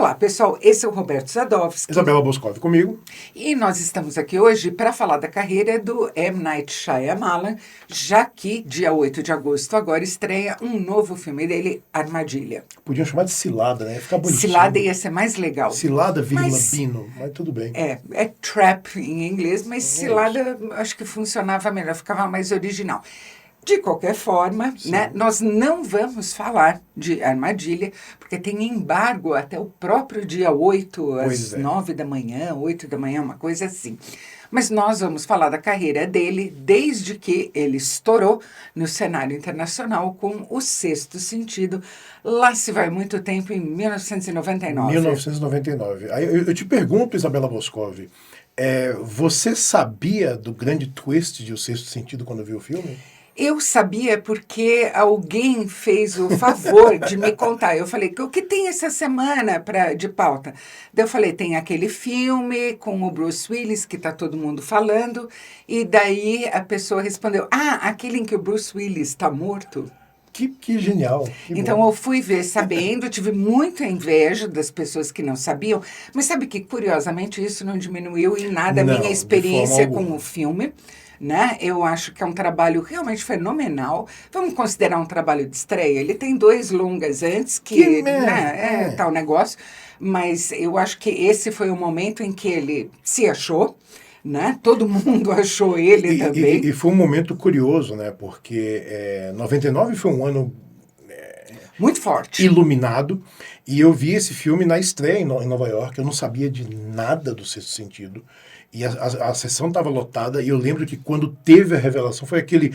Olá, pessoal, esse é o Roberto Sadowski. Isabela Boscov comigo. E nós estamos aqui hoje para falar da carreira do M. Night Shyamalan, já que dia 8 de agosto agora estreia um novo filme dele, Armadilha. Podiam chamar de Cilada, né? Ia ficar bonitinho. Cilada ia ser mais legal. Cilada, vírgula, Bino, mas tudo bem. É trap em inglês, mas Cilada acho que funcionava melhor, ficava mais original. De qualquer forma, né, nós não vamos falar de Armadilha, porque tem embargo até o próprio dia 8, às 9 da manhã, 8 da manhã, uma coisa assim. Mas nós vamos falar da carreira dele desde que ele estourou no cenário internacional com O Sexto Sentido. Lá se vai muito tempo, em 1999. 1999. Aí eu te pergunto, Isabela Boscov, você sabia do grande twist de O Sexto Sentido quando viu o filme? Eu sabia porque alguém fez o favor de me contar. Eu falei, o que tem essa semana de pauta? Daí eu falei, tem aquele filme com o Bruce Willis, que está todo mundo falando. E daí a pessoa respondeu, aquele em que o Bruce Willis está morto. Que genial. Então eu fui ver sabendo, tive muita inveja das pessoas que não sabiam. Mas sabe que, curiosamente, isso não diminuiu em nada a minha experiência com o filme. Né? Eu acho que é um trabalho realmente fenomenal. Vamos considerar um trabalho de estreia. Ele tem 2 longas antes, tal negócio. Mas eu acho que esse foi o momento em que ele se achou. Né? Todo mundo achou ele também. E foi um momento curioso, né? Porque 99 foi um ano muito forte, iluminado, e eu vi esse filme na estreia em Nova York. Eu não sabia de nada do Sexto Sentido, e a sessão estava lotada, e eu lembro que quando teve a revelação foi aquele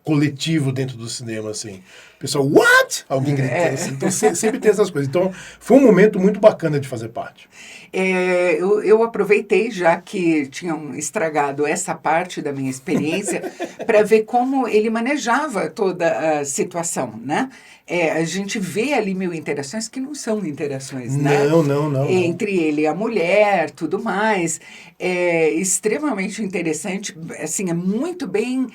coletivo dentro do cinema, assim. O pessoal, what? Alguém gritando assim. Então sempre tem essas coisas. Então foi um momento muito bacana de fazer parte. Eu aproveitei, já que tinham estragado essa parte da minha experiência, para ver como ele manejava toda a situação, né? A gente vê ali 1000 interações que não são interações, né? Não. Entre ele e a mulher, tudo mais. É extremamente interessante, assim, é muito bem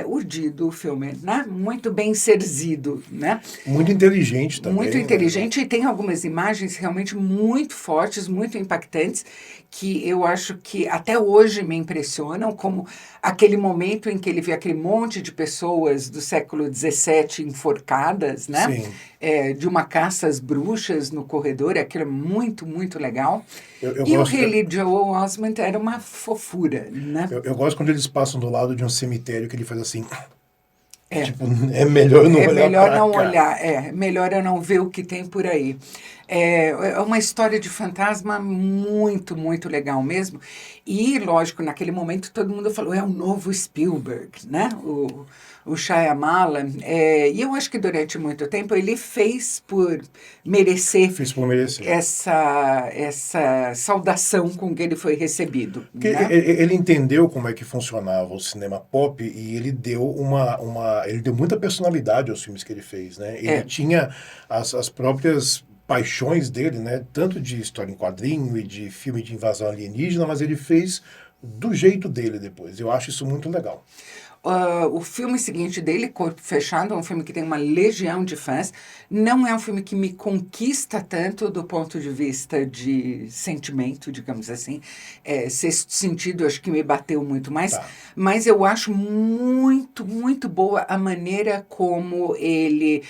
urdido o filme, né? Muito bem serzido, né? Muito inteligente também. Muito inteligente, e tem algumas imagens realmente muito fortes, muito impactantes, que eu acho que até hoje me impressionam, como aquele momento em que ele vê aquele monte de pessoas do século XVII enforcadas, né? Sim. De uma caça às bruxas no corredor, aquilo é muito, muito legal. Eu gosto, o Haley Joel Osment era uma fofura, né? Eu gosto quando eles passam do lado de um cemitério que ele faz assim... Tipo, é melhor não olhar. Melhor eu não ver o que tem por aí. É uma história de fantasma muito, muito legal mesmo. E, lógico, naquele momento todo mundo falou, é um novo Spielberg, né? O Shyamalan. E eu acho que durante muito tempo ele fez por merecer essa saudação com que ele foi recebido. Né? Ele entendeu como é que funcionava o cinema pop, e ele deu ele deu muita personalidade aos filmes que ele fez, né? Ele tinha as próprias paixões dele, né? Tanto de história em quadrinho e de filme de invasão alienígena, mas ele fez do jeito dele depois. Eu acho isso muito legal. O filme seguinte dele, Corpo Fechado, é um filme que tem uma legião de fãs. Não é um filme que me conquista tanto do ponto de vista de sentimento, digamos assim. Sexto Sentido, acho que me bateu muito mais. Mas eu acho muito, muito boa a maneira como ele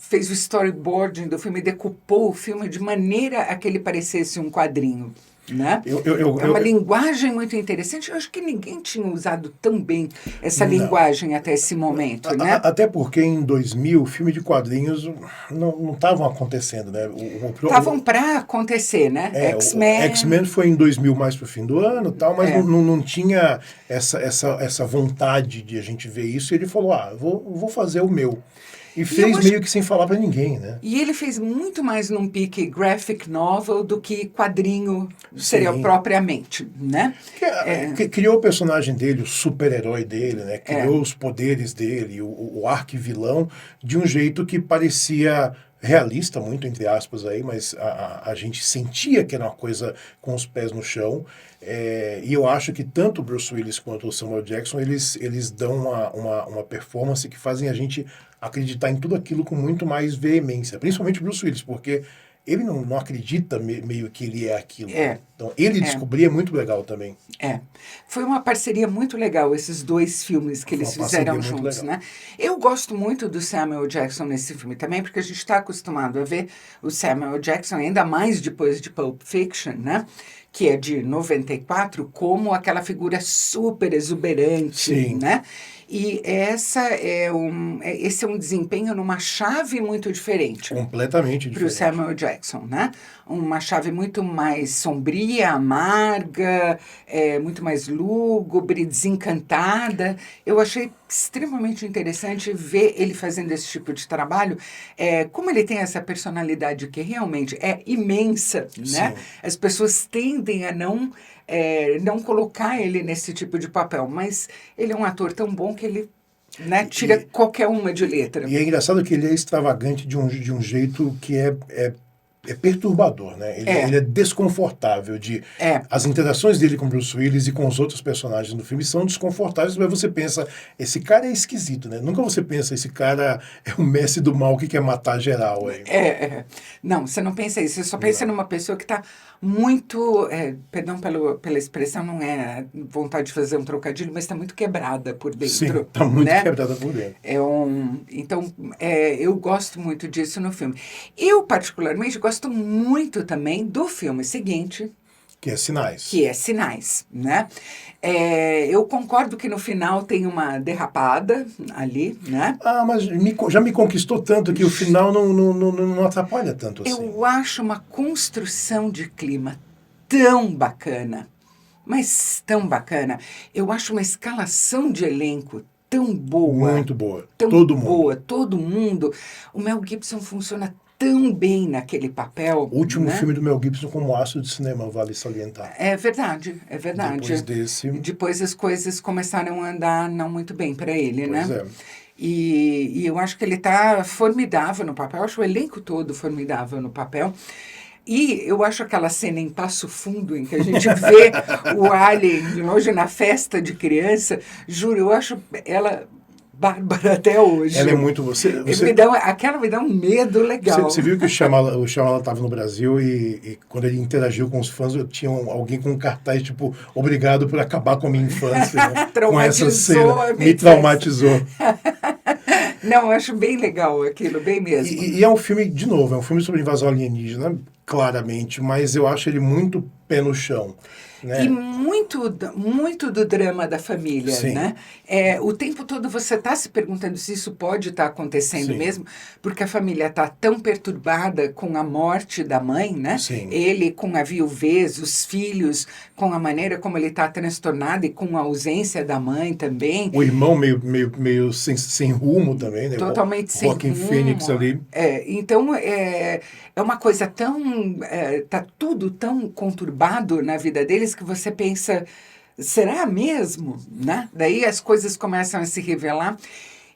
fez o storyboarding do filme, decupou o filme de maneira a que ele parecesse um quadrinho. Né? É uma linguagem muito interessante. Eu acho que ninguém tinha usado tão bem essa linguagem até esse momento, né? Até porque em 2000, filme de quadrinhos não estavam acontecendo, né? Estavam para acontecer, né? X-Men foi em 2000, mais pro fim do ano, tal, mas não tinha essa vontade de a gente ver isso. E ele falou, vou fazer o meu. E fez meio que sem falar para ninguém, né? E ele fez muito mais num pique graphic novel do que quadrinho seria propriamente, né? Criou o personagem dele, o super-herói dele, né? Criou os poderes dele, o arquivilão, de um jeito que parecia realista, muito entre aspas aí, mas a gente sentia que era uma coisa com os pés no chão. E eu acho que tanto o Bruce Willis quanto o Samuel Jackson, eles dão uma performance que fazem a gente acreditar em tudo aquilo com muito mais veemência. Principalmente o Bruce Willis, porque ele não acredita meio que ele é aquilo. Então, ele descobrir é muito legal também. Foi uma parceria muito legal, esses dois filmes que eles fizeram juntos, né? Eu gosto muito do Samuel Jackson nesse filme também, porque a gente está acostumado a ver o Samuel Jackson, ainda mais depois de Pulp Fiction, né? Que é de 94, como aquela figura super exuberante, Sim. né? E esse é um desempenho numa chave muito diferente. Completamente diferente. Para o Samuel Jackson, né? Uma chave muito mais sombria, amarga, muito mais lúgubre, desencantada. Eu achei extremamente interessante ver ele fazendo esse tipo de trabalho. Como ele tem essa personalidade que realmente é imensa, né? As pessoas tendem a não colocar ele nesse tipo de papel, mas ele é um ator tão bom que ele, né, tira qualquer uma de letra. E é engraçado que ele é extravagante de um jeito que é perturbador, né? Ele é desconfortável. As interações dele com Bruce Willis e com os outros personagens do filme são desconfortáveis, mas você pensa, esse cara é esquisito, né? Nunca você pensa, esse cara é o mestre do mal que quer matar geral. Não, você não pensa isso. Você só pensa numa pessoa que está muito, perdão pela expressão, não é vontade de fazer um trocadilho, mas está muito quebrada por dentro. Sim, está muito quebrada por dentro. Então, eu gosto muito disso no filme. Eu, particularmente, gosto muito também do filme seguinte, que é Sinais. Que é Sinais, né? Eu concordo que no final tem uma derrapada ali, né? Mas já me conquistou tanto que o final não atrapalha tanto assim. Eu acho uma construção de clima tão bacana, mas tão bacana. Eu acho uma escalação de elenco tão boa. Muito boa. Tão todo boa, mundo. Todo mundo. O Mel Gibson funciona tão bem naquele papel. O último né? filme do Mel Gibson como astro de cinema, vale salientar. É verdade. Depois as coisas começaram a andar não muito bem para ele, pois né? É. E eu acho que ele está formidável no papel, eu acho o elenco todo formidável no papel. E eu acho aquela cena em Passo Fundo, em que a gente vê o Alien de longe na festa de criança, juro, eu acho ela bárbara até hoje. Ela é muito... Aquela me dá um medo legal. Você viu que o Shyamalan estava no Brasil e quando ele interagiu com os fãs, tinha alguém com um cartaz tipo, obrigado por acabar com a minha infância. Né? Com essa cena, me traumatizou. Não, eu acho bem legal aquilo, bem mesmo. E é um filme, de novo, é um filme sobre invasão alienígena, claramente, mas eu acho ele muito pé no chão. Né? E muito do drama da família, Sim. né? O tempo todo você está se perguntando se isso pode estar acontecendo Sim. mesmo, porque a família está tão perturbada com a morte da mãe, né? Sim. Ele com a viuvez, os filhos, com a maneira como ele está transtornado e com a ausência da mãe também. O irmão meio sem rumo também, né? Totalmente sem rumo. Joaquin Phoenix ali. Então, é uma coisa tão... tá tudo tão conturbado na vida deles que você pensa, será mesmo? Né? Daí as coisas começam a se revelar.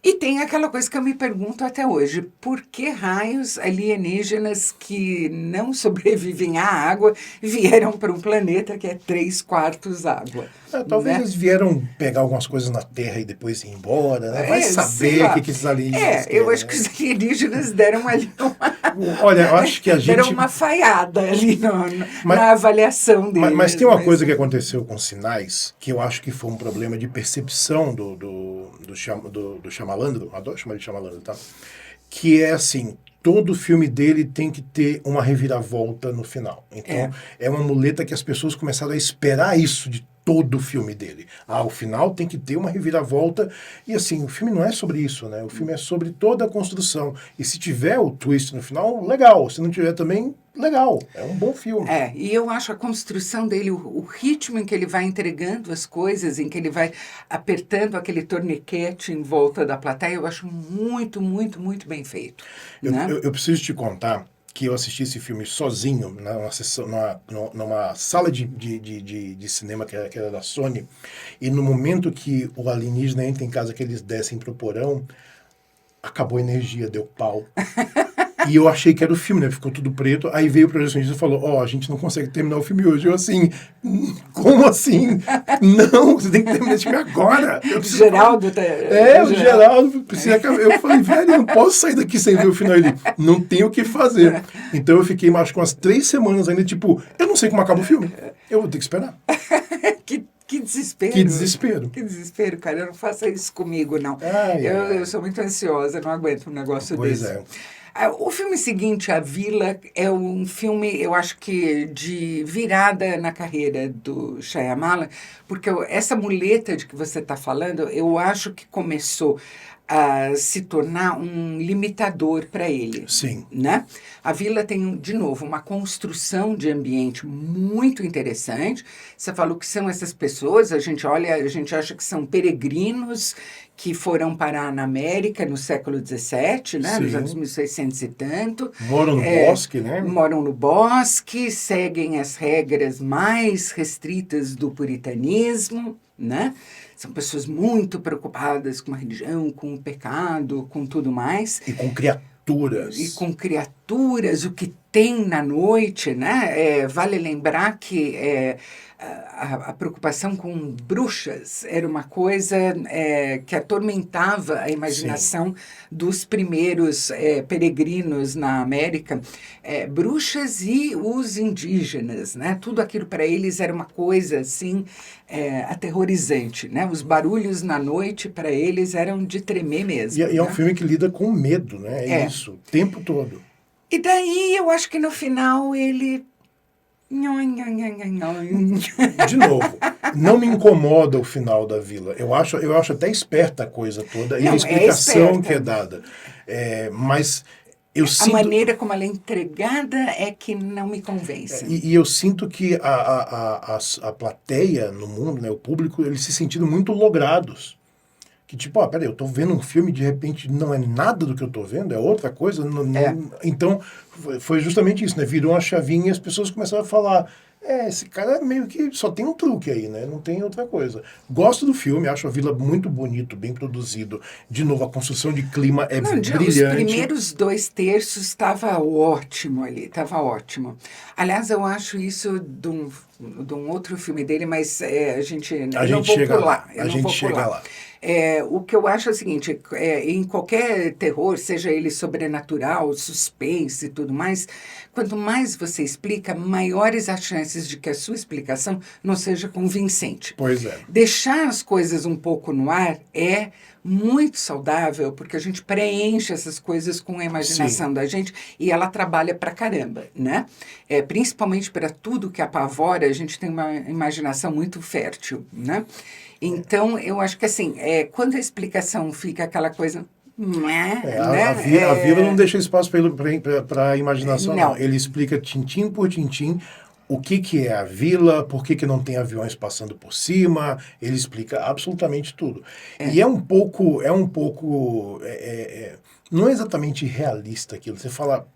E tem aquela coisa que eu me pergunto até hoje, por que raios alienígenas que não sobrevivem à água vieram para um planeta que é 3/4 água? Talvez né? eles vieram pegar algumas coisas na Terra e depois ir embora, né? Vai saber o que esses alienígenas eu acho que os alienígenas deram ali Olha, eu acho que a gente... deram uma falhada ali na avaliação deles. Mas tem uma coisa que aconteceu com Sinais, que eu acho que foi um problema de percepção do Shyamalan, adoro chamar de Shyamalan, tá? Que é assim, todo filme dele tem que ter uma reviravolta no final. Então, é uma muleta que as pessoas começaram a esperar isso de todo o filme dele. O final tem que ter uma reviravolta. E assim, o filme não é sobre isso, né? O filme é sobre toda a construção. E se tiver o twist no final, legal. Se não tiver também, legal. É um bom filme. E eu acho a construção dele, o ritmo em que ele vai entregando as coisas, em que ele vai apertando aquele torniquete em volta da plateia, eu acho muito, muito, muito bem feito. Eu preciso te contar que eu assisti esse filme sozinho, numa sala de cinema que era da Sony, e no momento que o alienígena entra em casa, que eles descem pro porão, acabou a energia, deu pau. E eu achei que era o filme, né? Ficou tudo preto. Aí veio o projecionista e falou, a gente não consegue terminar o filme hoje. Eu assim, como assim? Não, você tem que terminar esse filme agora. Geraldo tá... O Geraldo precisa acabar. Eu falei, velho, eu não posso sair daqui sem ver o final. Ele, não tem o que fazer. Então eu fiquei, acho que umas 3 semanas ainda, tipo, eu não sei como acaba o filme. Eu vou ter que esperar. Que desespero. Que desespero. Que desespero, cara. Eu não faça isso comigo, não. Eu sou muito ansiosa, não aguento um negócio desse. Pois é. O filme seguinte, A Vila, é um filme, eu acho que de virada na carreira do Shyamalan, porque essa muleta de que você está falando, eu acho que começou a se tornar um limitador para ele. Sim. Né? A Vila tem, de novo, uma construção de ambiente muito interessante. Você falou que são essas pessoas, a gente acha que são peregrinos que foram parar na América no século XVII, né? Nos anos 1600 e tanto. Moram no bosque, né? Moram no bosque, seguem as regras mais restritas do puritanismo, né? São pessoas muito preocupadas com a religião, com o pecado, com tudo mais. E com criaturas. O que tem na noite, né? Vale lembrar que a preocupação com bruxas era uma coisa que atormentava a imaginação dos primeiros peregrinos na América. Bruxas e os indígenas, né? Tudo aquilo para eles era uma coisa assim aterrorizante, né? Os barulhos na noite para eles eram de tremer mesmo. E é um filme que lida com medo, né? É isso, o tempo todo. E daí eu acho que no final ele... De novo, não me incomoda o final da Vila. Eu acho até esperta a coisa toda e a explicação que é dada. Mas eu sinto... A maneira como ela é entregada é que não me convence. E eu sinto que a plateia no mundo, né, o público, eles se sentiram muito logrados. Que tipo, peraí, eu tô vendo um filme e de repente não é nada do que eu tô vendo, é outra coisa. Então, foi justamente isso, né? Virou uma chavinha e as pessoas começaram a falar, esse cara meio que só tem um truque aí, né? Não tem outra coisa. Gosto do filme, acho a Vila muito bonito, bem produzido. De novo, a construção de clima brilhante. Os primeiros 2 terços estava ótimo ali, estava ótimo. Aliás, eu acho isso de um outro filme dele, mas a gente chega lá. O que eu acho é o seguinte, em qualquer terror, seja ele sobrenatural, suspense e tudo mais, quanto mais você explica, maiores as chances de que a sua explicação não seja convincente. Pois é. Deixar as coisas um pouco no ar é muito saudável, porque a gente preenche essas coisas com a imaginação da gente e ela trabalha pra caramba, né? Principalmente para tudo que apavora, a gente tem uma imaginação muito fértil, né? Então, eu acho que assim, quando a explicação fica aquela coisa... A Vila não deixa espaço para a imaginação, não. Ele explica tintim por tintim o que é a vila, por que não tem aviões passando por cima, ele explica absolutamente tudo. E é um pouco não é exatamente realista aquilo, você fala,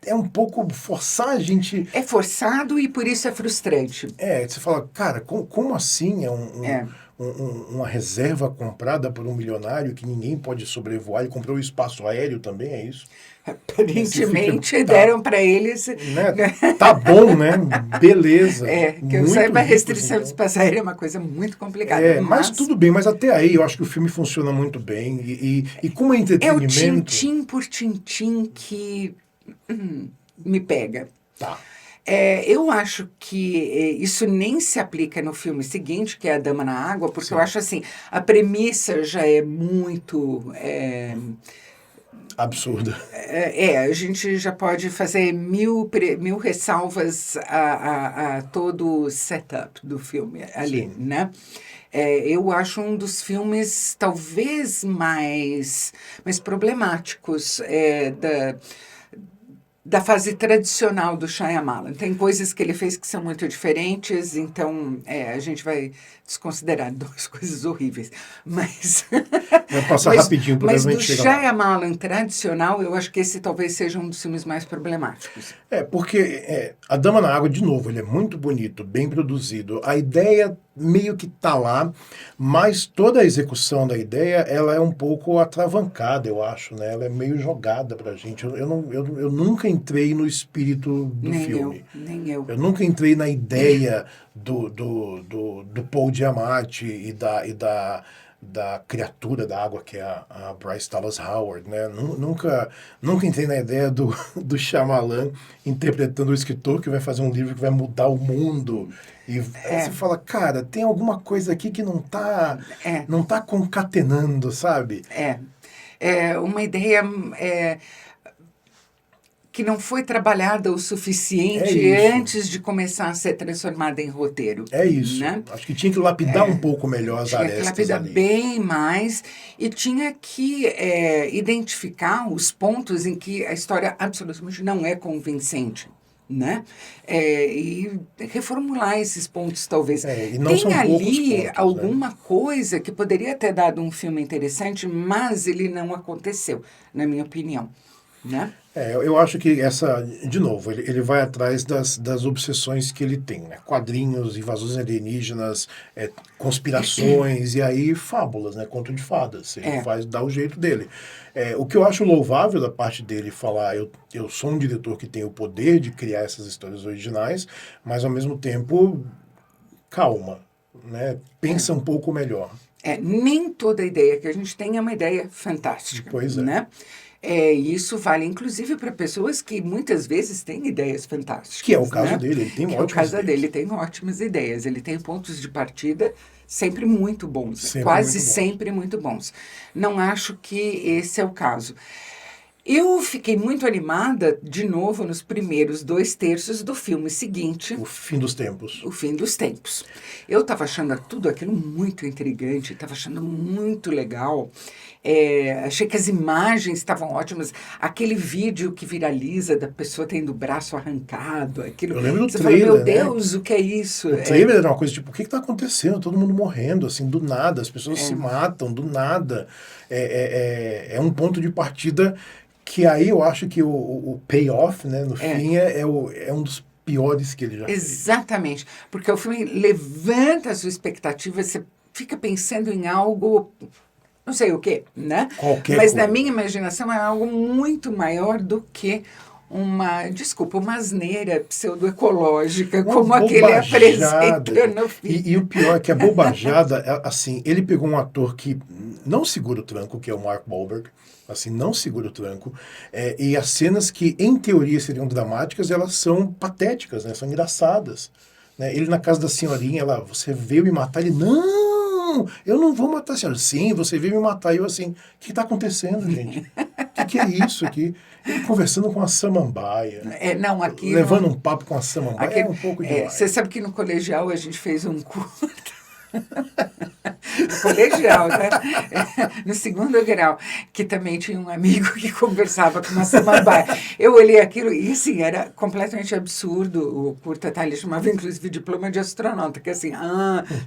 é um pouco forçar a gente... É forçado e por isso é frustrante. Você fala, cara, como assim uma reserva comprada por um milionário que ninguém pode sobrevoar, ele comprou o espaço aéreo também, é isso? Aparentemente deram para eles... Né? Tá bom, né? Beleza. Que eu saiba, a restrição de espaço aéreo é uma coisa muito complicada. Mas tudo bem, mas até aí eu acho que o filme funciona muito bem. E como é entretenimento... É o tintim por tintim que me pega. Tá. Eu acho que isso nem se aplica no filme seguinte, que é A Dama na Água, porque eu acho assim, a premissa já é muito... absurda. A gente já pode fazer mil ressalvas a todo o setup do filme ali, né? Eu acho um dos filmes talvez mais problemáticos da fase tradicional do Shyamalan. Tem coisas que ele fez que são muito diferentes, então a gente vai desconsiderar duas coisas horríveis. Mas... Vai passar rapidinho, mas do chega lá. Shyamalan tradicional, eu acho que esse talvez seja um dos filmes mais problemáticos. Porque A Dama na Água, de novo, ele é muito bonito, bem produzido. A ideia meio que tá lá, mas toda a execução da ideia, ela é um pouco atravancada, eu acho, né? Ela é meio jogada pra gente. Eu nunca entrei no espírito do filme. Nem eu. Eu nunca entrei na ideia do Paul Giamatti e da criatura da água, que é a Bryce Dallas Howard, né? Nunca entrei na ideia do Shyamalan interpretando o escritor que vai fazer um livro que vai mudar o mundo. E aí você fala, cara, tem alguma coisa aqui que não tá concatenando, sabe? É uma ideia que não foi trabalhada o suficiente antes de começar a ser transformada em roteiro. É isso. Né? Acho que tinha que lapidar um pouco melhor as arestas ali. Tinha que lapidar bem mais e tinha que identificar os pontos em que a história absolutamente não é convincente. Né? E reformular esses pontos, talvez. E não tem são ali pontos, alguma coisa que poderia ter dado um filme interessante, mas ele não aconteceu, na minha opinião. Né? Eu acho que de novo, ele vai atrás das obsessões que ele tem, né? Quadrinhos, invasões alienígenas, conspirações e aí fábulas, né? Conto de fadas. Ele dá o jeito dele. O que eu acho louvável da parte dele falar, eu sou um diretor que tem o poder de criar essas histórias originais, mas ao mesmo tempo, calma, né? Pensa um pouco melhor. Nem toda ideia que a gente tem é uma ideia fantástica. Pois é. Né? Isso vale, inclusive, para pessoas que muitas vezes têm ideias fantásticas. Que é o caso dele, ele tem ótimas ideias. Que é o caso dele, tem ótimas ideias. Ele tem pontos de partida sempre muito bons, sempre muito bons. Não acho que esse é o caso. Eu fiquei muito animada, de novo, nos primeiros 2/3 do filme seguinte. O Fim dos Tempos. O Fim dos Tempos. Eu estava achando tudo aquilo muito intrigante, estava achando muito legal. Achei que as imagens estavam ótimas. Aquele vídeo que viraliza da pessoa tendo o braço arrancado. Aquilo, eu lembro do você trailer, fala, meu Deus, o que é isso? O trailer era uma coisa tipo, o que está acontecendo? Todo mundo morrendo, assim, do nada. As pessoas se matam, do nada. É um ponto de partida que aí eu acho que o payoff, né, no fim, é um dos piores que ele já fez. Exatamente. Porque o filme levanta a sua expectativa, você fica pensando em algo... não sei o quê, né? Mas na minha imaginação é algo muito maior do que uma asneira pseudoecológica, como aquele apresenta no filme. E o pior é que a bobajada, assim, ele pegou um ator que não segura o tranco, que é o Mark Wahlberg, assim, não segura o tranco, e as cenas que, em teoria, seriam dramáticas, elas são patéticas, né? São engraçadas. Né? Ele na casa da senhorinha, você veio me matar, ele, não, eu não vou matar a senhora. Sim, você veio me matar. E eu assim, o que está acontecendo, gente? O que é isso aqui? Ele conversando com a samambaia. Levando um papo com a samambaia é um pouco demais. Você sabe que no colegial a gente fez um curso... no colegial, né? No 2º grau, que também tinha um amigo que conversava com uma samambaia. Eu olhei aquilo e, assim, era completamente absurdo. O curta ele chamava, inclusive, diploma de astronauta, que assim,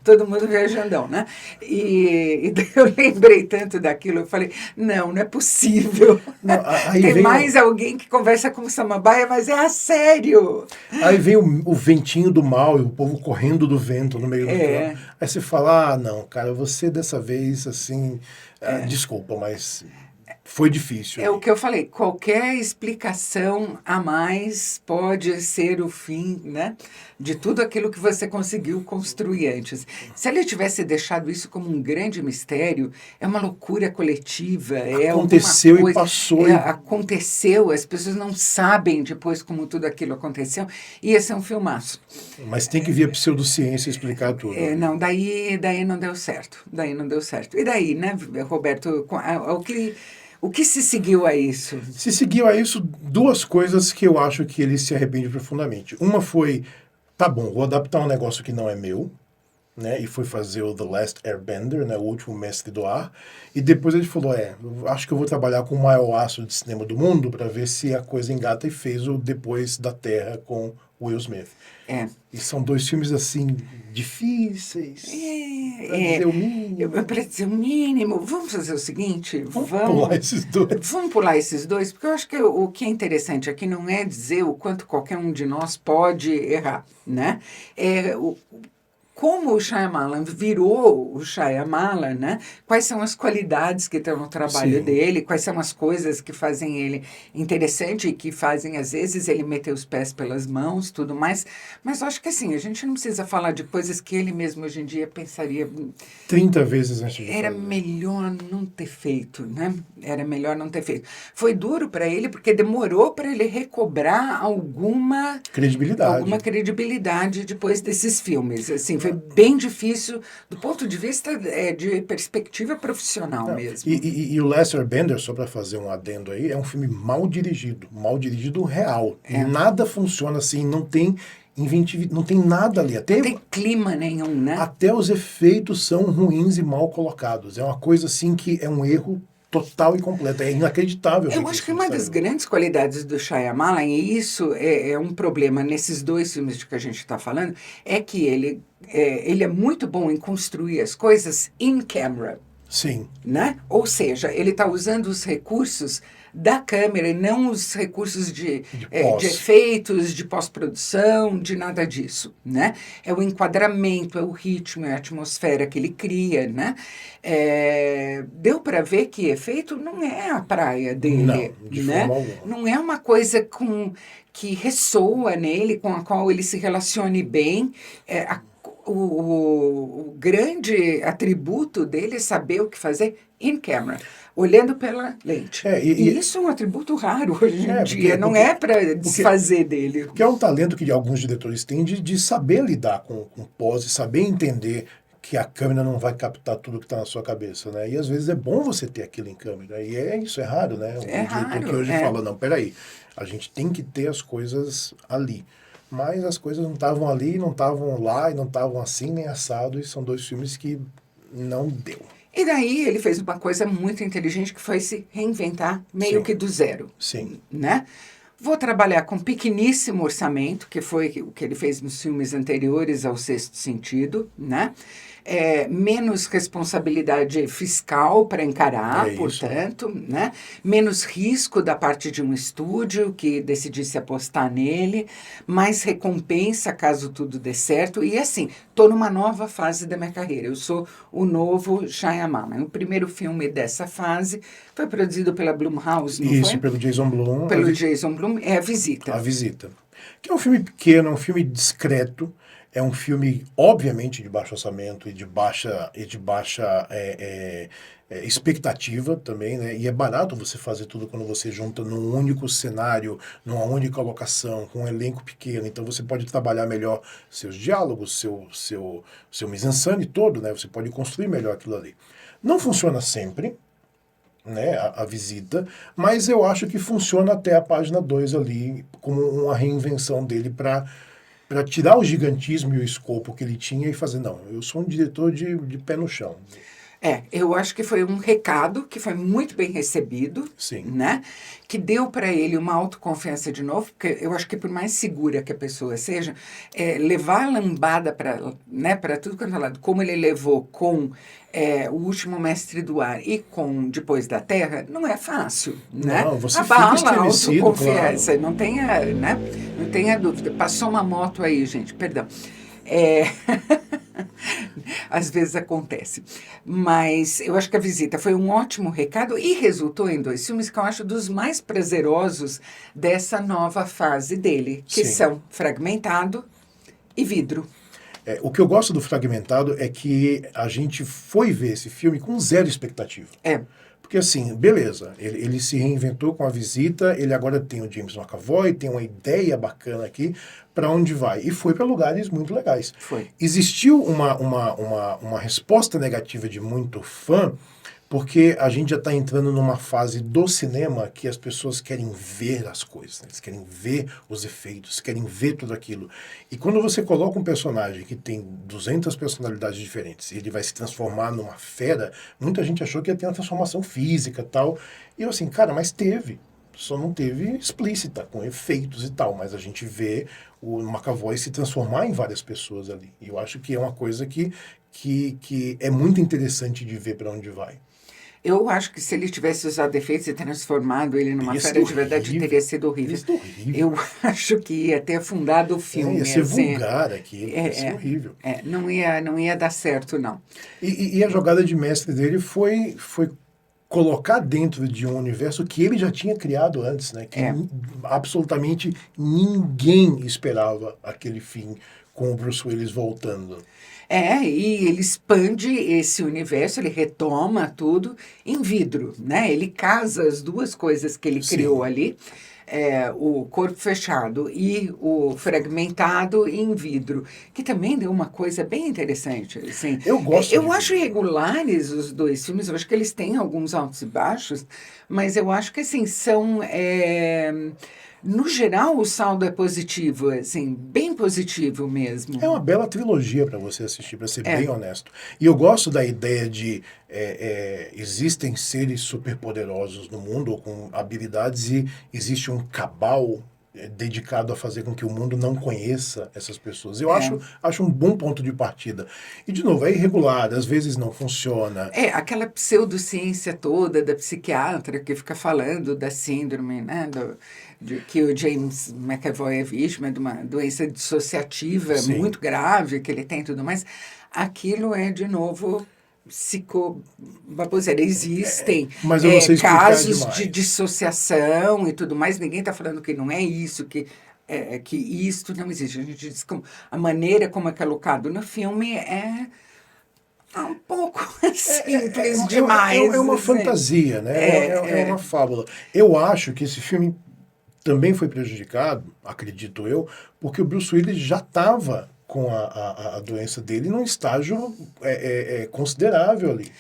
todo mundo viajandão, né? E eu lembrei tanto daquilo, eu falei, não é possível. Não, tem mais alguém que conversa com samambaia, mas é a sério. Aí vem o ventinho do mal e o povo correndo do vento no meio do campo. Aí você fala, não, cara, você dessa vez, assim, desculpa, mas foi difícil. É o que eu falei, qualquer explicação a mais pode ser o fim, né, de tudo aquilo que você conseguiu construir antes. Se ele tivesse deixado isso como um grande mistério, é uma loucura coletiva. Aconteceu e passou. Aconteceu, as pessoas não sabem depois como tudo aquilo aconteceu. Ia ser um filmaço. Mas tem que vir a pseudociência explicar tudo. Não, daí não deu certo. E daí, né, Roberto, o que se seguiu a isso? Se seguiu a isso 2 coisas que eu acho que ele se arrepende profundamente. Uma foi, tá bom, vou adaptar um negócio que não é meu, né? E foi fazer o The Last Airbender, né? O Último Mestre do Ar. E depois ele falou, acho que eu vou trabalhar com o maior astro de cinema do mundo para ver se a coisa engata, e fez o Depois da Terra com Will Smith. É. E são dois filmes, assim, difíceis. Pra dizer o mínimo. Para dizer o mínimo, vamos fazer o seguinte, Vamos pular esses dois. Vamos pular esses dois, porque eu acho que o que é interessante aqui não é dizer o quanto qualquer um de nós pode errar, né? Como o Shyamalan virou o Shyamalan, né? Quais são as qualidades que estão no trabalho Sim. dele, quais são as coisas que fazem ele interessante e que fazem, às vezes, ele meter os pés pelas mãos, tudo mais. Mas eu acho que, assim, a gente não precisa falar de coisas que ele mesmo hoje em dia pensaria... 30 vezes antes de Era fazer. melhor não ter feito, né? Era melhor não ter feito. Foi duro para ele porque demorou para ele recobrar alguma credibilidade depois desses filmes. Assim, foi bem difícil do ponto de vista de perspectiva profissional mesmo. E o Lester Bender, só para fazer um adendo aí, é um filme mal dirigido real. Nada funciona assim, não tem inventividade, não tem nada ali. Não tem clima nenhum, né? Até os efeitos são ruins e mal colocados. É uma coisa assim que é um erro total e completo. É inacreditável. Eu acho que uma das grandes qualidades do Shyamalan, e isso é um problema nesses dois filmes de que a gente está falando, é que ele é muito bom em construir as coisas in camera. Sim. Né? Ou seja, ele está usando os recursos da câmera e não os recursos de efeitos, de pós-produção, de nada disso, né? É o enquadramento, é o ritmo, é a atmosfera que ele cria, né? Deu para ver que efeito não é a praia dele, não, de forma alguma. Não é uma coisa que ressoa nele, com a qual ele se relacione bem. O grande atributo dele é saber o que fazer in camera, olhando pela lente. E isso é um atributo raro hoje em dia, não é para desfazer dele. Porque é um talento que alguns diretores têm de saber lidar com pose, saber entender que a câmera não vai captar tudo que está na sua cabeça, né? E às vezes é bom você ter aquilo em câmera. E isso é raro, né? Diretor que hoje fala, não, peraí, a gente tem que ter as coisas ali. Mas as coisas não estavam ali, não estavam lá, e não estavam assim, nem assado, e são dois filmes que não deu. E daí ele fez uma coisa muito inteligente, que foi se reinventar meio que do zero. Sim. Né? Vou trabalhar com pequeníssimo orçamento, que foi o que ele fez nos filmes anteriores ao Sexto Sentido, né? Menos responsabilidade fiscal para encarar, portanto, né? Menos risco da parte de um estúdio que decidisse apostar nele, mais recompensa caso tudo dê certo. E assim, estou numa nova fase da minha carreira. Eu sou o novo Shyamalan. O primeiro filme dessa fase foi produzido pela Blumhouse, não foi? Isso, pelo Jason Blum. Jason Blum, é A Visita. A Visita. Que é um filme pequeno, é um filme discreto, é um filme, obviamente, de baixo orçamento e de baixa expectativa também, né? E é barato você fazer tudo quando você junta num único cenário, numa única locação, com um elenco pequeno. Então você pode trabalhar melhor seus diálogos, seu mise-en-scène todo, né? Você pode construir melhor aquilo ali. Não funciona sempre, né, a Visita, mas eu acho que funciona até a página 2 ali, como uma reinvenção dele para tirar o gigantismo e o escopo que ele tinha e fazer, não, eu sou um diretor de pé no chão. Eu acho que foi um recado que foi muito bem recebido, Sim. Né? Que deu para ele uma autoconfiança de novo, porque eu acho que por mais segura que a pessoa seja, levar a lambada para tudo quanto é lado, como ele levou com O Último Mestre do Ar e com Depois da Terra, não é fácil, né? Não, você abala fica estremecido, a autoconfiança, claro. Não tenha dúvida. Passou uma moto aí, gente, perdão. Às vezes acontece. Mas eu acho que A Visita foi um ótimo recado e resultou em dois filmes que eu acho dos mais prazerosos dessa nova fase dele, que são Fragmentado e Vidro. O que eu gosto do Fragmentado é que a gente foi ver esse filme com zero expectativa. Porque assim, beleza, ele se reinventou com A Visita, ele agora tem o James McAvoy, tem uma ideia bacana aqui para onde vai. E foi para lugares muito legais. Foi. Existiu uma resposta negativa de muito fã, porque a gente já está entrando numa fase do cinema que as pessoas querem ver as coisas, né? Eles querem ver os efeitos, querem ver tudo aquilo. E quando você coloca um personagem que tem 200 personalidades diferentes e ele vai se transformar numa fera, muita gente achou que ia ter uma transformação física e tal. E eu assim, cara, mas teve. Só não teve explícita, com efeitos e tal, mas a gente vê o McAvoy se transformar em várias pessoas ali. E eu acho que é uma coisa que é muito interessante de ver para onde vai. Eu acho que se ele tivesse usado efeitos e transformado ele numa Teria fera sido de verdade, horrível. teria sido horrível. Teria sido horrível. Eu acho que ia ter afundado o filme. Ia ser assim. vulgar aquilo, ia ser horrível. Não ia dar certo, não. E a jogada de mestre dele foi colocar dentro de um universo que ele já tinha criado antes, né? Que absolutamente ninguém esperava aquele fim com o Bruce Willis voltando. E ele expande esse universo, ele retoma tudo em vidro, né? Ele casa as duas coisas que ele criou ali, o corpo fechado e o fragmentado em vidro, que também deu uma coisa bem interessante. Assim. Eu gosto Eu acho regulares os dois filmes, eu acho que eles têm alguns altos e baixos, mas eu acho que assim, são... no geral, o saldo é positivo, assim, bem positivo mesmo. É uma bela trilogia para você assistir, para ser bem honesto. E eu gosto da ideia de existem seres superpoderosos no mundo, ou com habilidades, e existe um cabal dedicado a fazer com que o mundo não conheça essas pessoas. Eu acho um bom ponto de partida. E, de novo, é irregular, às vezes não funciona. Aquela pseudociência toda da psiquiatra que fica falando da síndrome, né, de que o James McAvoy é vítima de uma doença dissociativa muito grave que ele tem e tudo mais. Aquilo é, de novo... psicobaboseira. Existem mas eu não sei casos de dissociação e tudo mais. Ninguém está falando que não é isso, que isto não existe. A gente diz que a maneira como é colocado no filme é um pouco simples demais. É uma fantasia, né? É uma fábula. Eu acho que esse filme também foi prejudicado, acredito eu, porque o Bruce Willis já estava com a doença dele num estágio considerável ali.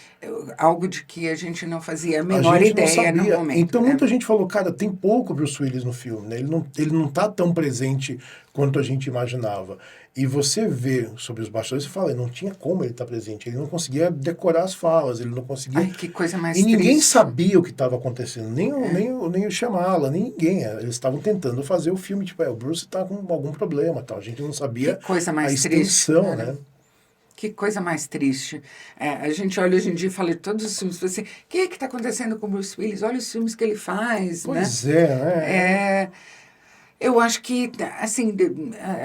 Algo de que a gente não fazia a menor ideia no momento. Então muita gente falou, cara, tem pouco Bruce Willis no filme, né? Ele não tá tão presente quanto a gente imaginava. E você vê sobre os bastidores, você fala, não tinha como ele estar presente, ele não conseguia decorar as falas, ele não conseguia... Ai, que coisa mais E ninguém triste. sabia o que estava acontecendo, nem o Shyamalan, nem ninguém. Eles estavam tentando fazer o filme, tipo, o Bruce está com algum problema, tal. A gente não sabia que coisa mais a extensão, triste, né? Que coisa mais triste. A gente olha hoje em dia e fala de todos os filmes, assim, o que está acontecendo com o Bruce Willis? Olha os filmes que ele faz, Pois né? Eu acho que, assim,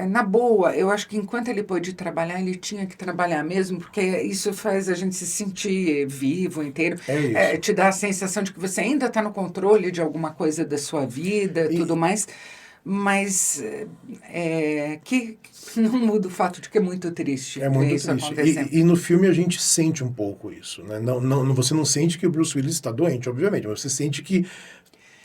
na boa, eu acho que enquanto ele pôde trabalhar, ele tinha que trabalhar mesmo, porque isso faz a gente se sentir vivo, inteiro. Te dá a sensação de que você ainda está no controle de alguma coisa da sua vida, tudo mais, mas que não muda o fato de que é muito triste. É muito isso triste. acontecendo. E no filme a gente sente um pouco isso, né? Você não sente que o Bruce Willis está doente, obviamente, mas você sente que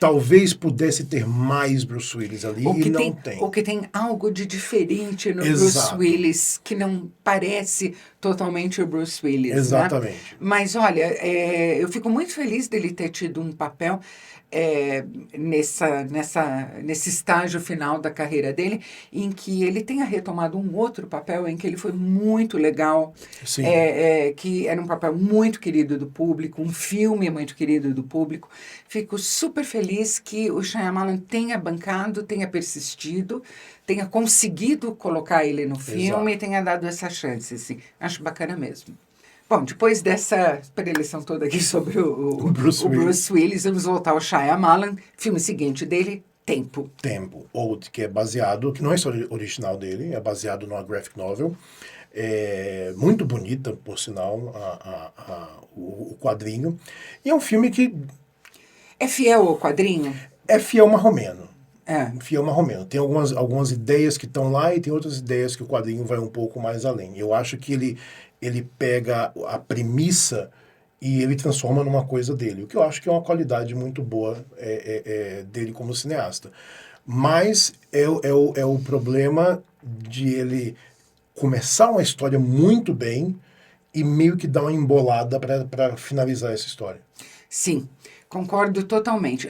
talvez pudesse ter mais Bruce Willis ali e não tem. Ou que tem algo de diferente no Exato. Bruce Willis, que não parece totalmente o Bruce Willis. Exatamente. Né? Mas, olha, eu fico muito feliz dele ter tido um papel nesse estágio final da carreira dele, em que ele tenha retomado um outro papel em que ele foi muito legal, Sim. que era um papel muito querido do público, um filme muito querido do público. Fico super feliz que o Shyamalan tenha bancado, tenha persistido, tenha conseguido colocar ele no filme e tenha dado essa chance. Assim. Acho bacana mesmo. Bom, depois dessa preleção toda aqui sobre o Bruce Willis, vamos voltar ao Shyamalan. Filme seguinte dele, Tempo. Tempo, que é baseado, que não é só original dele, é baseado numa graphic novel. Muito bonita, por sinal, o quadrinho. E é um filme que... É fiel ao quadrinho? É fiel marromeno. Fiel marromeno. Tem algumas ideias que estão lá e tem outras ideias que o quadrinho vai um pouco mais além. Eu acho que ele pega a premissa e ele transforma numa coisa dele, o que eu acho que é uma qualidade muito boa dele como cineasta. Mas é o problema de ele começar uma história muito bem e meio que dar uma embolada para finalizar essa história. Sim, Concordo totalmente.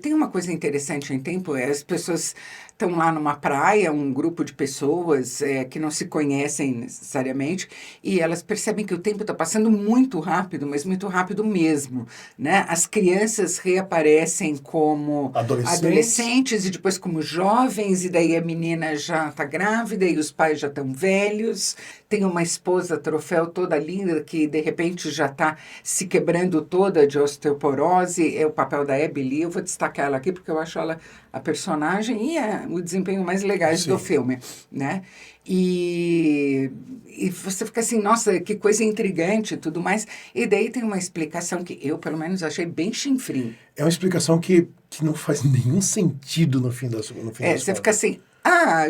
Tem uma coisa interessante em Tempo, as pessoas estão lá numa praia, um grupo de pessoas que não se conhecem necessariamente, e elas percebem que o tempo está passando muito rápido, mas muito rápido mesmo, né? As crianças reaparecem como adolescentes e depois como jovens, e daí a menina já está grávida e os pais já estão velhos. Tem uma esposa troféu toda linda que de repente já está se quebrando toda de osteoporose. É o papel da Abby Lee. Eu vou destacar ela aqui porque eu acho ela a personagem e o desempenho mais legais do filme, né? E você fica assim, nossa, que coisa intrigante e tudo mais. E daí tem uma explicação que eu, pelo menos, achei bem chinfrim. É uma explicação que não faz nenhum sentido no fim das contas. Você fica assim,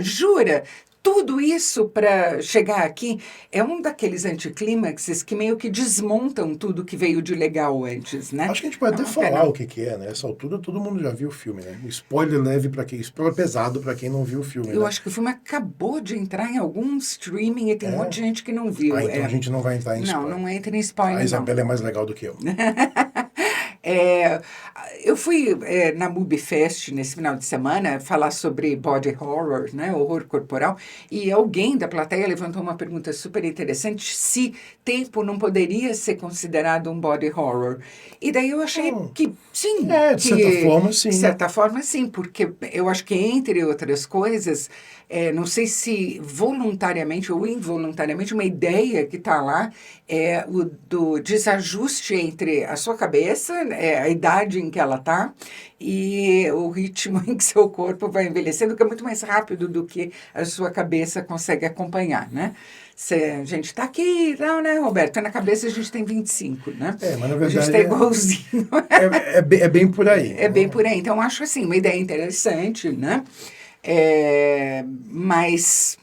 jura? Tudo isso para chegar aqui é um daqueles anticlímaxes que meio que desmontam tudo que veio de legal antes, né? Acho que a gente pode até falar o que é, né? Nessa altura todo mundo já viu o filme, né? Spoiler leve para quem, spoiler pesado para quem não viu o filme. Eu né? acho que o filme acabou de entrar em algum streaming e tem um monte de gente que não viu. Então a gente não vai entrar em spoiler. Não entra em spoiler, A Isabela é mais legal do que eu. Eu fui na MUBIFest nesse final de semana falar sobre body horror, né, horror corporal, e alguém da plateia levantou uma pergunta super interessante, se Tempo não poderia ser considerado um body horror. E daí eu achei que sim. De certa forma, sim. De certa forma, sim, porque eu acho que, entre outras coisas, não sei se voluntariamente ou involuntariamente, uma ideia que está lá é o do desajuste entre a sua cabeça, a idade em que ela está, e o ritmo em que seu corpo vai envelhecendo, que é muito mais rápido do que a sua cabeça consegue acompanhar, né? A gente está aqui, não, né, Roberto? Na cabeça a gente tem 25, né? Mas na verdade... A gente está igualzinho. É bem por aí. É bem por aí. Então, acho assim, uma ideia interessante, né? Mas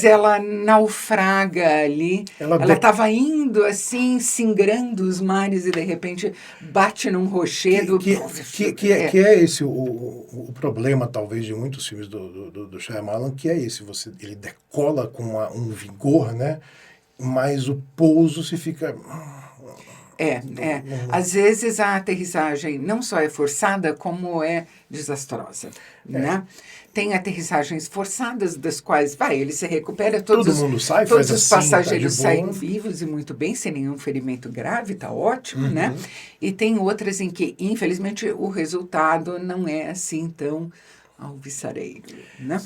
ela naufraga ali. Ela estava indo assim, singrando os mares e de repente bate num rochedo. Que é esse o problema, talvez, de muitos filmes do Shyamalan, que é esse. Ele decola com um vigor, né? Mas o pouso se fica... Às vezes a aterrissagem não só é forçada, como é desastrosa, né? Tem aterrissagens forçadas, das quais, ele se recupera, todo mundo sai, todos faz os assim, passageiros tá de boa. saem vivos e muito bem, sem nenhum ferimento grave, tá ótimo, né? E tem outras em que, infelizmente, o resultado não é assim tão alvissareiro, né?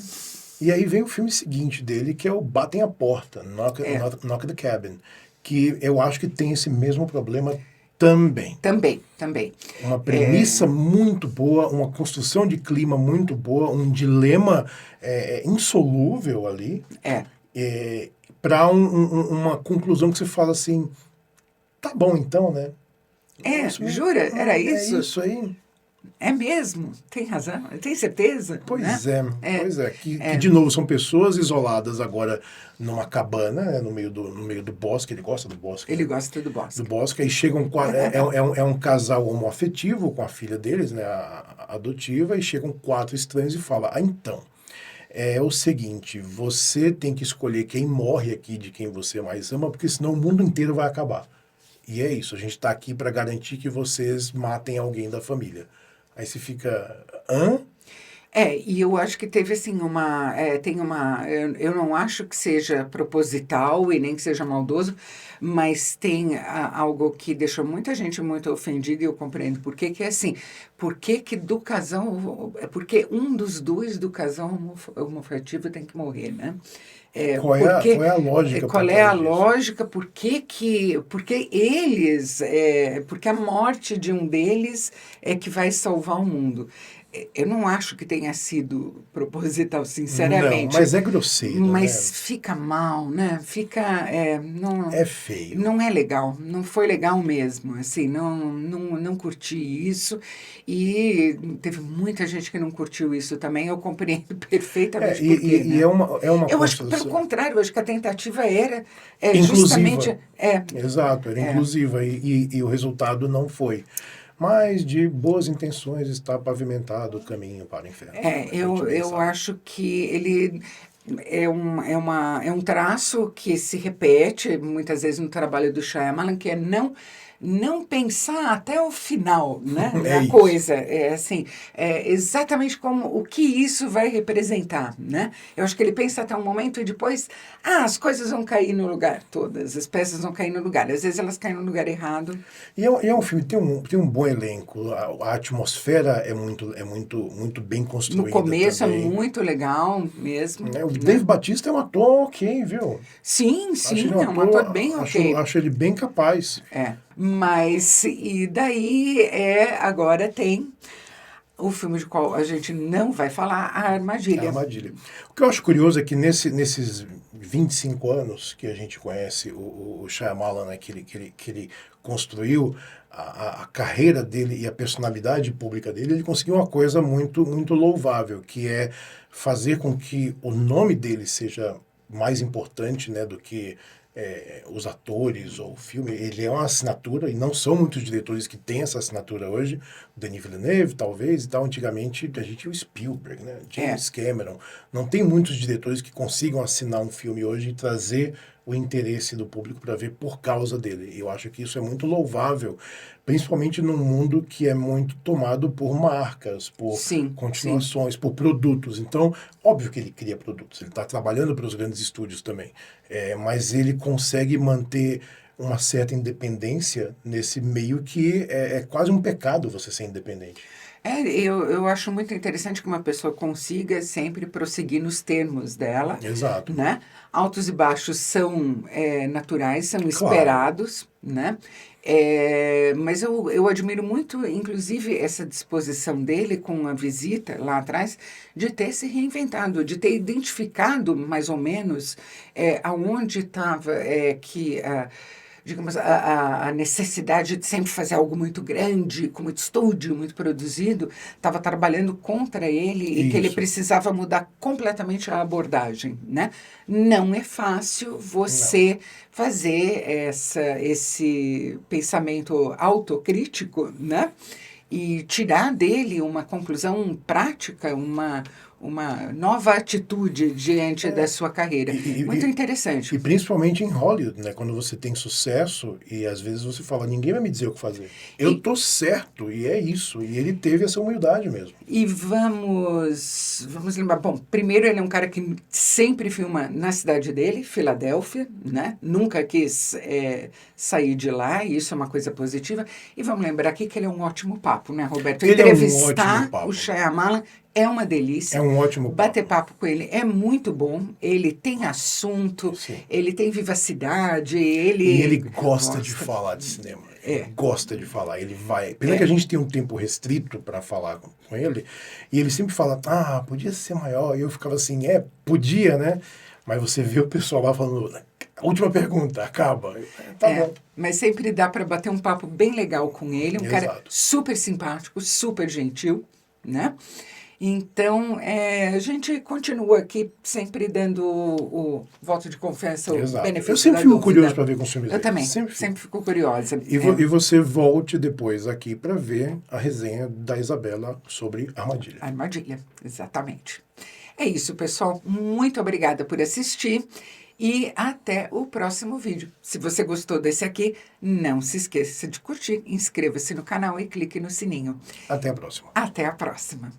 E aí vem o filme seguinte dele, que é o Batem a Porta, Knock the Cabin, que eu acho que tem esse mesmo problema também. Também. Uma premissa muito boa, uma construção de clima muito boa, um dilema insolúvel ali. Para uma conclusão que você fala assim, tá bom então, né? Jura? Era isso? É isso aí. É mesmo? Tem razão? Tem certeza? Pois né? é. Que, de novo, são pessoas isoladas agora numa cabana, né, no meio do bosque. Ele gosta do bosque. Ele gosta do bosque. Do bosque. Aí chegam... É um casal homoafetivo com a filha deles, né, a adotiva, e chegam 4 estranhos e falam, então, é o seguinte, você tem que escolher quem morre aqui de quem você mais ama, porque senão o mundo inteiro vai acabar. E é isso, a gente está aqui para garantir que vocês matem alguém da família. Aí você fica, e eu acho que teve assim eu não acho que seja proposital e nem que seja maldoso, mas tem algo que deixou muita gente muito ofendida e eu compreendo por que é assim. Por que do casal, porque um dos dois do casal homoafetivo tem que morrer, né? Qual é a lógica? Qual é a lógica? Porque eles, porque a morte de um deles é que vai salvar o mundo. Eu não acho que tenha sido proposital, sinceramente. Não, mas é grosseiro, mas né? fica mal, né? Não, é feio. Não é legal, não foi legal mesmo, assim, não curti isso. E teve muita gente que não curtiu isso também, eu compreendo perfeitamente por quê, né? E é uma eu acho que, pelo contrário, eu acho que a tentativa era inclusiva. Justamente... Exato, era inclusiva, e o resultado não foi. Mas de boas intenções está pavimentado o caminho para o inferno. Eu acho que ele é um traço que se repete muitas vezes no trabalho do Shyamalan, que é não pensar até o final, né, É da isso. coisa. É assim, exatamente como o que isso vai representar, né? Eu acho que ele pensa até um momento e depois, as coisas vão cair no lugar, todas, as peças vão cair no lugar. Às vezes elas caem no lugar errado. E é um filme, tem um bom elenco, a atmosfera muito bem No construída começo é também. muito legal mesmo, Né? O Dave né? Bautista é um ator ok, viu? Sim, Acho ele sim, é um ator bem ok. acho ele bem capaz. Mas, e daí agora tem o filme de qual a gente não vai falar, A É a Armadilha. armadilha. O que eu acho curioso é que nesses 25 anos que a gente conhece o Shyamalan, né, que ele construiu a carreira dele e a personalidade pública dele, ele conseguiu uma coisa muito louvável, que é fazer com que o nome dele seja mais importante, né, do que os atores ou o filme. Ele é uma assinatura, e não são muitos diretores que têm essa assinatura hoje. O Denis Villeneuve, talvez, e tal. Antigamente, a gente tinha o Spielberg, né? James Cameron. Não tem muitos diretores que consigam assinar um filme hoje e trazer o interesse do público para ver por causa dele. Eu acho que isso é muito louvável, principalmente num mundo que é muito tomado por marcas, por Sim, sim. continuações, por produtos. Então, óbvio que ele cria produtos, ele está trabalhando para os grandes estúdios também, mas ele consegue manter uma certa independência nesse meio que é quase um pecado você ser independente. Eu acho muito interessante que uma pessoa consiga sempre prosseguir nos termos dela, Exato. né? Altos e baixos são naturais, são Claro. esperados, né? Mas eu admiro muito, inclusive, essa disposição dele com a visita lá atrás, de ter se reinventado, de ter identificado mais ou menos aonde estava digamos, a necessidade de sempre fazer algo muito grande, com muito estúdio, muito produzido, estava trabalhando contra ele e que ele Isso. precisava mudar completamente a abordagem, né? Não é fácil Não. você fazer esse pensamento autocrítico, né? E tirar dele uma conclusão prática, uma nova atitude diante da sua carreira. E, Muito e, interessante. e principalmente em Hollywood, né? Quando você tem sucesso e às vezes você fala, ninguém vai me dizer o que fazer. Eu E, tô certo, e é isso. E ele teve essa humildade mesmo. E vamos lembrar, bom, primeiro ele é um cara que sempre filma na cidade dele, Filadélfia, né? Nunca quis sair de lá, e isso é uma coisa positiva. E vamos lembrar aqui que ele é um ótimo papo, né, Roberto? Ele é um ótimo Entrevistar o papo. Shyamalan é uma É delícia. um ótimo Bater papo. papo com ele é muito bom. Ele tem assunto, Sim. ele tem vivacidade, E ele ele gosta de gosta. falar de cinema. Ele É, gosta de falar. Ele vai. Pena que a é. gente tem um tempo restrito para falar com ele. E ele sempre fala, podia ser maior. E eu ficava assim, podia, né? Mas você vê o pessoal lá falando, última pergunta, acaba. Tá bom. Mas sempre dá para bater um papo bem legal com ele, um cara Exato. super simpático, super gentil, né? Então, a gente continua aqui sempre dando o voto de confiança, o Exato. Eu benefício sempre da fico curioso dúvida. para ver com os filmes Eu dele. também, Sempre fico. sempre fico curiosa. E você volte depois aqui para ver a resenha da Isabela sobre Armadilha. Armadilha, exatamente. É isso, pessoal. Muito obrigada por assistir e até o próximo vídeo. Se você gostou desse aqui, não se esqueça de curtir, inscreva-se no canal e clique no sininho. Até a próxima. Até a próxima.